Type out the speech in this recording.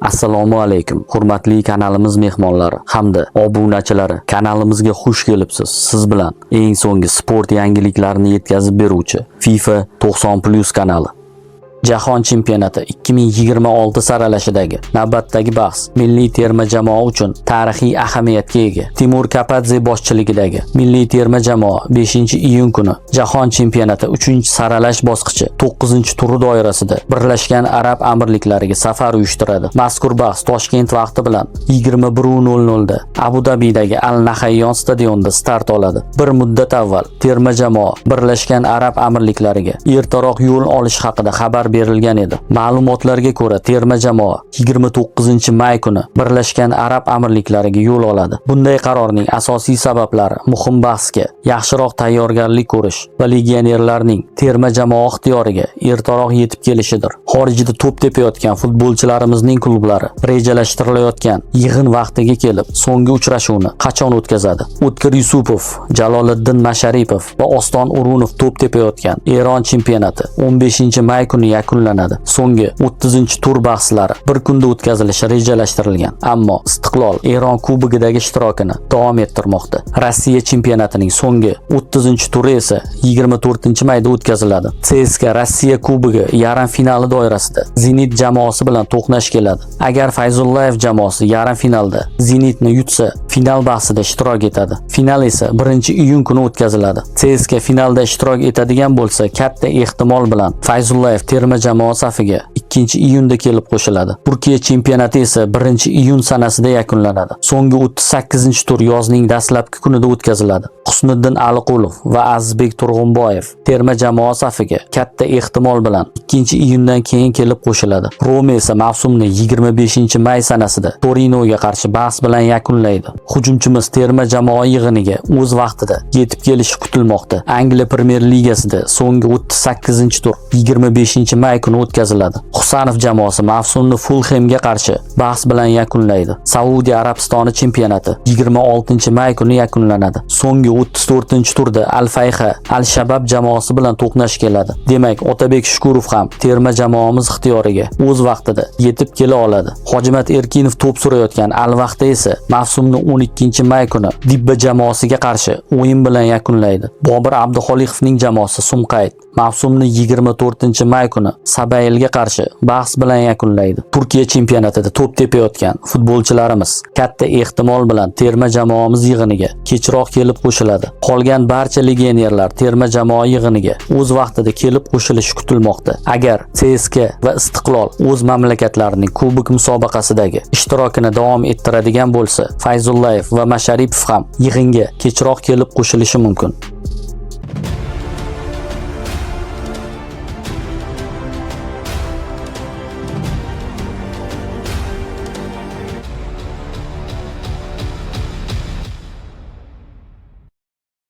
Assalomu alaykum, hurmatli kanalimiz mehmonlari hamda obunachilari. Kanalimizga xush kelibsiz. Siz bilan eng so'nggi sport yangiliklarini yetkazib beruvchi FIFA 90+ kanali. Jahon chempionati 2026 saralashidagi navbatdagi bahs milliy terma jamoa uchun tarixiy ahamiyatga ega. Timur Kapadze boshchiligidagi milliy terma jamoa 5-iyun kuni Jahon chempionati 3-saralash bosqichi 9-turi doirasida Birlashgan Arab Amirliklariga safar uyushtiradi. Mazkur bahs Toshkent vaqti bilan 21:00 da Abu Dabidagi Al Nahyan stadionida start oladi. Bir muddat avval terma jamoa Birlashgan Arab Amirliklariga ertaroq yo'l olish haqida xabar berilgan edi. Ma'lumotlarga ko'ra, terma jamoa 29-may kuni Birlashgan Arab Amirliklariga yo'l oladi. Bunday qarorning asosiy sabablari muhim bahsga yaxshiroq tayyorgarlik ko'rish va legionerlarning terma jamoa ixtiyoriga ertaroq yetib kelishidir. Xorijda to'p tepayotgan futbolchilarimizning klublari rejalashtirilayotgan yig'in vaqtiga kelib, so'nggi uchrashuvni qachon o'tkazadi? O'tkir Yusupov, Jaloliddin Masharipov va Oston O'runov to'p tepayotgan Eron chempionati 15-may kuni yakunlanadi. So'nggi 30-tur bahslari bir kunda o'tkazilishi rejalashtirilgan, ammo Istiqlol Eron kubogidagi ishtirokini davom ettirmoqda. Rossiya chempionatining so'nggi 30-turi esa 24-mayda o'tkaziladi. CSKA Rossiya kubogi yarim finali doirasida Zenit jamoasi bilan to'qnash keladi. Agar Fayzullayev jamoasi yarim finalda Zenitni yutsa, final bahsida ishtirok etadi. Final esa 1-iyun kuni o'tkaziladi. CSKA finalda ishtirok etadigan bo'lsa, katta ehtimol bilan Fayzullayev terma jamoa safiga 2-iyunda kelib qo'shiladi. Turkiya chempionati esa 1-iyun sanasida yakunlanadi. So'nggi 38-tur yozning dastlabki kunida o'tkaziladi. Husniddin Aliqulov va Azizbek Turg'unboyev terma jamoa safiga katta ehtimol bilan 2-iyundan keyin kelib qo'shiladi. Roma esa mavsumni 25-may sanasida Torinoga qarshi bahs bilan yakunlaydi. Hujumchimiz terma jamoa yig'iniga o'z vaqtida yetib kelishi kutilmoqda. Angliya Premyer Ligasida so'nggi 38-tur 25-may kuni o'tkaziladi. Husanov jamoasi mavsumni Fulhamga qarshi bahs bilan yakunlaydi. Saudiya Arabistoni chempionati 26-may kuni yakunlanadi. So'nggi 34-turda Al-Fayha Al-Shabab jamoasi bilan to'qnash keladi. Demak, Otabek Shukurov ham terma jamoamiz ixtiyoriga o'z vaqtida yetib kela oladi. Hojimat Erkinov to'p surayotgan Al-Vaqda esa mavsumni 12-may kuni Dibba jamoasiga qarshi o'yin bilan yakunlaydi. Bobir Abduxoliqovning jamoasi Sumqayt mavsumni 24-may kuni Sabailga qarshi bahs bilan yakunlaydi. Turkiya chempionatida to'p tepayotgan futbolchilarimiz katta ehtimol bilan terma jamoamiz yig'iniga kechroq kelib qo'shiladi. Qolgan barcha legionerlar terma jamoa yig'iniga o'z vaqtida kelib qo'shilishi kutilmoqda. Agar CSKA va Istiqlol o'z mamlakatlarining kubok musobaqasidagi ishtirokini davom ettiradigan bo'lsa, Fayzullayev va Masharipov ham yig'inga kechroq kelib qo'shilishi mumkin.